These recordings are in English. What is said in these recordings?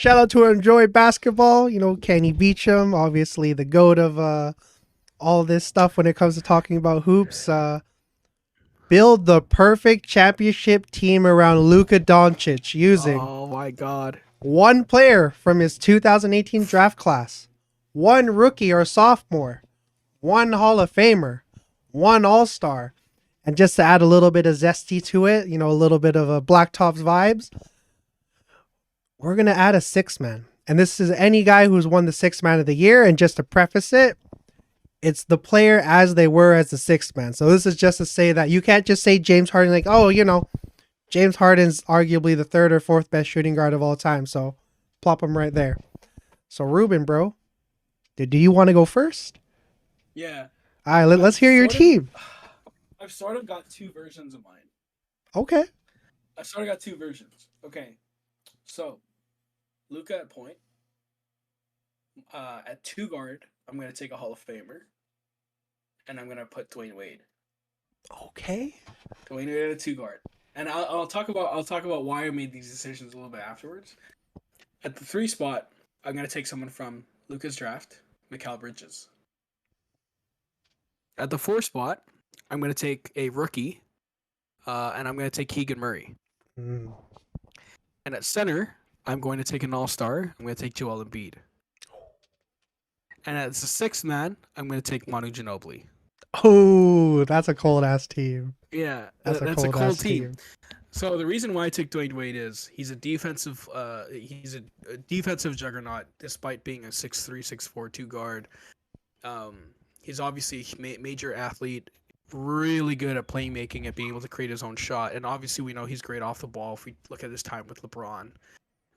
Shout out to Enjoy Basketball. You know, Kenny Beecham, obviously the goat of all this stuff when it comes to talking about hoops. Build the perfect championship team around Luka Doncic using Oh my God. one player from his 2018 draft class, one rookie or sophomore, one Hall of Famer, one All Star, and just to add a little bit of zesty to it, you know, a little bit of a Blacktops vibes, we're gonna add a six man. And this is any guy who's won the six man of the year. And just to preface it, it's the player as they were as the sixth man. So this is just to say that you can't just say James Harden like, oh, you know, James Harden's arguably the third or fourth best shooting guard of all time. So plop him right there. So Ruben, bro, do you want to go first? Yeah. All right, let's hear your team. I've sort of got two versions of mine. Okay. I've sort of got two versions. Okay. So, Luka at point. At two guard, I'm going to take a Hall of Famer. And I'm going to put Dwayne Wade. Okay. Dwayne Wade at two guard. And I'll talk about why I made these decisions a little bit afterwards. At the three spot, I'm going to take someone from Luka's draft, Mikal Bridges. At the four spot, I'm going to take a rookie, and I'm going to take Keegan Murray. Mm. And at center, I'm going to take an all-star. I'm going to take Joel Embiid. And as the sixth man, I'm going to take Manu Ginobili. Oh, that's a cold ass team. Yeah, That's a cold cold team. So the reason why I took Dwayne Wade is he's a defensive juggernaut despite being a 6'3", 6'4", two guard. He's obviously a major athlete, really good at playmaking, at being able to create his own shot, and obviously we know he's great off the ball. If we look at his time with LeBron,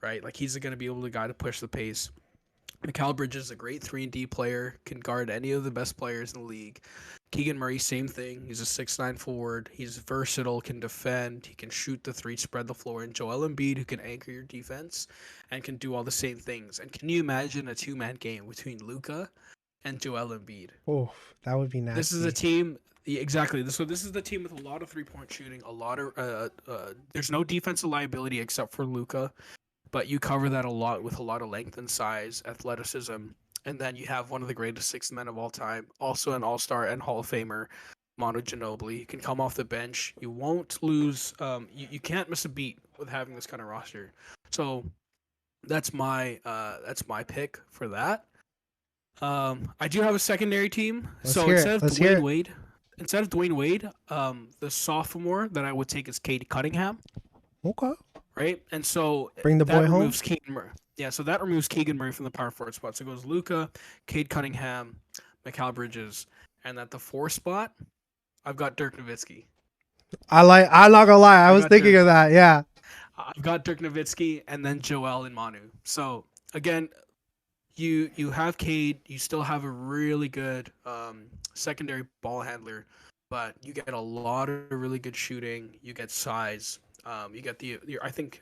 right? Like he's going to be able to guy to push the pace. Mikal Bridges is a great 3-and-D player, can guard any of the best players in the league. Keegan Murray, same thing. He's a 6'9" forward. He's versatile, can defend, he can shoot the three, spread the floor. And Joel Embiid, who can anchor your defense and can do all the same things. And can you imagine a two-man game between Luka and Joel Embiid? Oh, that would be nasty. This is a team, exactly. So this is the team with a lot of three-point shooting, a lot of there's no defensive liability except for Luka. But you cover that a lot with a lot of length and size, athleticism, and then you have one of the greatest six men of all time, also an all-star and Hall of Famer, Manu Ginobili. You can come off the bench. You won't lose. You can't miss a beat with having this kind of roster. So that's my pick for that. I do have a secondary team. Instead of Dwayne Wade, the sophomore that I would take is Cade Cunningham. Okay. Right, and so bring the boy home. Keegan Murray. Yeah, so that removes Keegan Murray from the power forward spot. So it goes Luka, Cade Cunningham, Mikal Bridges, and at the 4 spot, I've got Dirk Nowitzki. I'm not gonna lie, I was thinking of that. Yeah, I've got Dirk Nowitzki and then Joel and Manu. So again, you have Cade, you still have a really good secondary ball handler, but you get a lot of really good shooting. You get size. You get I think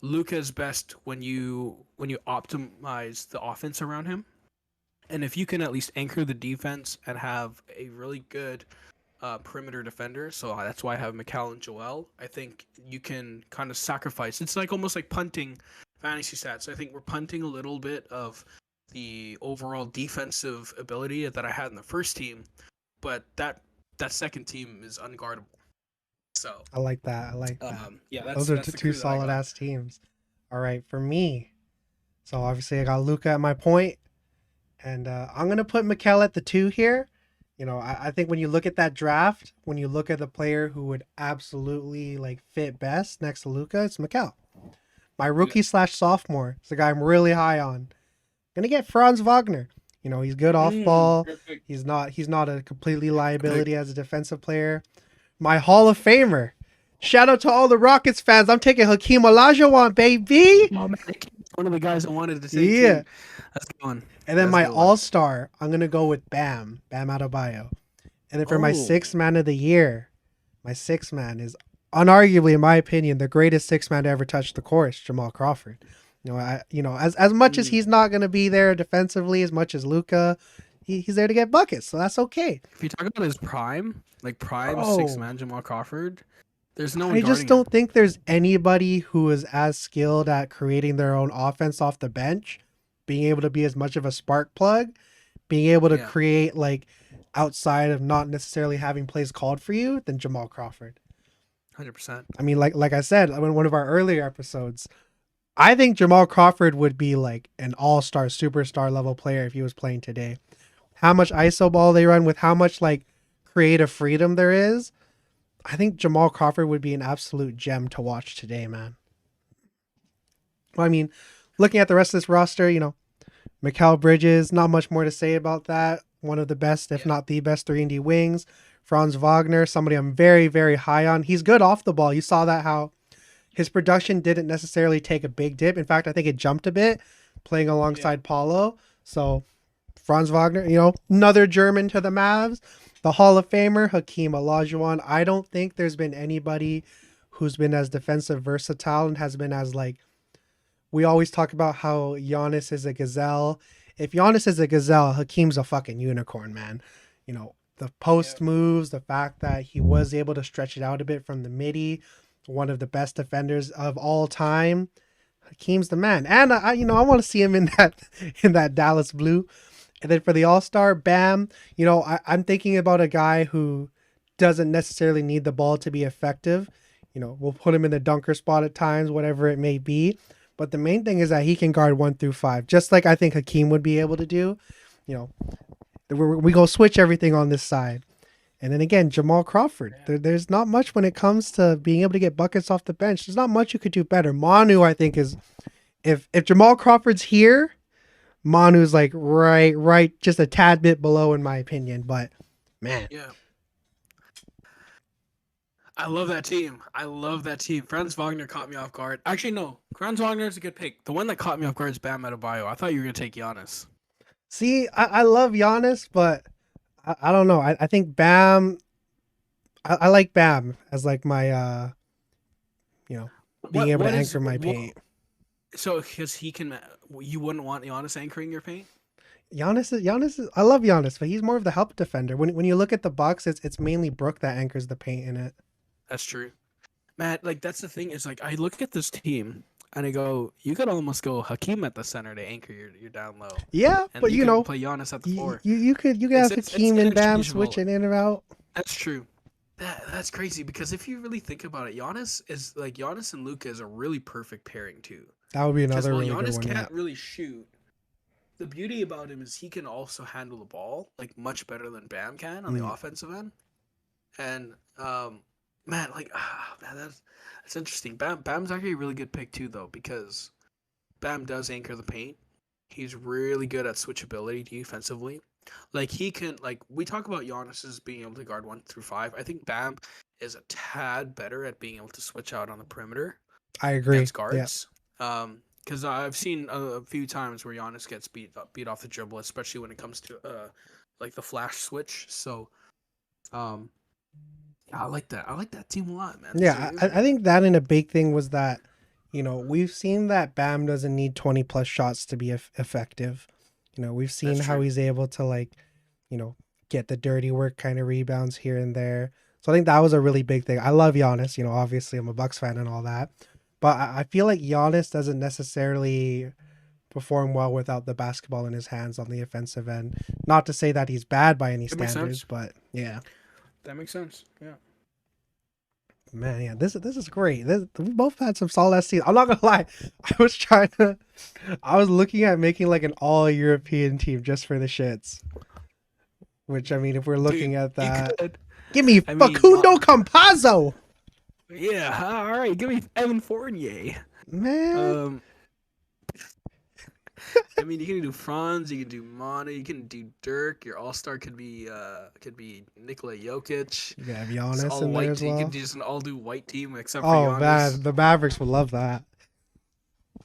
Luka is best when you optimize the offense around him, and if you can at least anchor the defense and have a really good perimeter defender. So that's why I have Mikal and Joel. I think you can kind of sacrifice. It's like almost like punting fantasy stats. I think we're punting a little bit of the overall defensive ability that I had in the first team, but that second team is unguardable. So I like that. Yeah, those are two solid ass teams. All right, for me, so obviously I got Luka at my point, and I'm gonna put Mikal at the 2 here. You know, I think when you look at that draft, when you look at the player who would absolutely like fit best next to Luka, it's Mikal. My rookie / sophomore is the guy I'm really high on. Gonna get Franz Wagner. You know, he's good off ball. Perfect. He's not a completely liability as a defensive player. My Hall of Famer. Shout out to all the Rockets fans. I'm taking Hakeem Olajuwon, baby. Oh, man, one of the guys I wanted to take. Yeah. Too. That's going. And then my all-star, I'm going to go with Bam Adebayo. And then for my sixth man of the year, my sixth man is unarguably, in my opinion, the greatest sixth man to ever touch the court, Jamal Crawford. As much as he's not going to be there defensively as much as Luka, he's there to get buckets, so that's okay. If you talk about his prime, like six man Jamal Crawford, There's no one I just guarding him. don't think there's anybody who is as skilled at creating their own offense off the bench, being able to be as much of a spark plug, being able to Yeah, create like outside of not necessarily having plays called for you than Jamal Crawford. 100%. I mean, like I said in one of our earlier episodes, I think Jamal Crawford would be like an all-star, superstar level player if he was playing today. How much ISO ball they run with how much like creative freedom there is. I think Jamal Crawford would be an absolute gem to watch today, man. Well, I mean, looking at the rest of this roster, Mikal Bridges, not much more to say about that. One of the best, if Yeah, not the best, 3-and-D wings. Franz Wagner, somebody I'm very, very high on. He's good off the ball. You saw that how his production didn't necessarily take a big dip. In fact, I think it jumped a bit playing yeah, alongside Paulo. So Franz Wagner, another German to the Mavs. The Hall of Famer, Hakeem Olajuwon. I don't think there's been anybody who's been as defensive versatile and has been as like, we always talk about how Giannis is a gazelle. If Giannis is a gazelle, Hakeem's a fucking unicorn, man. The yeah. post moves, the fact that he was able to stretch it out a bit from the midi, one of the best defenders of all time. Hakeem's the man, and I want to see him in that in that Dallas blue. And then for the All Star, Bam. I'm thinking about a guy who doesn't necessarily need the ball to be effective. We'll put him in the dunker spot at times, whatever it may be. But the main thing is that he can guard 1 through 5, just like I think Hakeem would be able to do. You know, we go switch everything on this side. And then again, Jamal Crawford. There's not much when it comes to being able to get buckets off the bench. There's not much you could do better. Manu, I think, is if Jamal Crawford's here, Manu's like right, just a tad bit below in my opinion. But man, Yeah. I love that team. I love that team. Franz Wagner caught me off guard. Actually, no. Franz Wagner is a good pick. The one that caught me off guard is Bam Adebayo. I thought you were gonna take Giannis. see, I love Giannis, but I don't know. I think Bam. I like Bam as like my you know being What able to what is anchor my what? paint. So because he can, you wouldn't want Giannis anchoring your paint. Giannis is I love Giannis, but he's more of the help defender. When you look at the Bucks, it's mainly Brook that anchors the paint in it. That's true, Matt. Like that's the thing is like I look at this team and I go, you could almost go Hakeem at the center to anchor your down low, Yeah, and but you can play Giannis at the four. you could It's have it's it's Hakeem and Bam interchangeable. switching in and out. That's true. That's crazy because if you really think about it, Giannis and Luka is a really perfect pairing too. That would be Because another while really good Giannis one. Yeah. can't really shoot, the beauty about him is he can also handle the ball like much better than Bam can on the Mm. offensive end. And man, like man, that's interesting. Bam's actually a really good pick too, though, because Bam does anchor the paint. He's really good at switchability defensively. Like he can like we talk about Giannis's being able to guard 1 through 5. I think Bam is a tad better at being able to switch out on the perimeter I agree. against Yeah. guards. Because I've seen a few times where Giannis gets beat off the dribble, especially when it comes to like the flash switch. So um, yeah, I like that. I like that team a lot, man. Yeah, I think that in a big thing was that, we've seen that Bam doesn't need 20 plus shots to be effective. We've seen That's how true. he's able to like, get the dirty work kind of rebounds here and there. So I think that was a really big thing. I love Giannis, obviously I'm a Bucks fan and all that. But I feel like Giannis doesn't necessarily perform well without the basketball in his hands on the offensive end. Not to say that he's bad by any It makes standards, sense. but yeah. That makes sense. Yeah. Man, yeah, this is great. We both had some solid seasons. I'm not gonna lie, I was looking at making like an all European team just for the shits. Which I mean, if we're looking Dude, at you that, could. give me I mean, Facundo Campazzo, yeah. All right, give me Evan Fournier. man. Um, I mean, you can do Franz, you can do Mana, you can do Dirk. Your All Star could be Nikola Jokic. You can have It's Giannis all in there white. as You could well. just an all do white team except for Oh Giannis. man, the Mavericks would love that.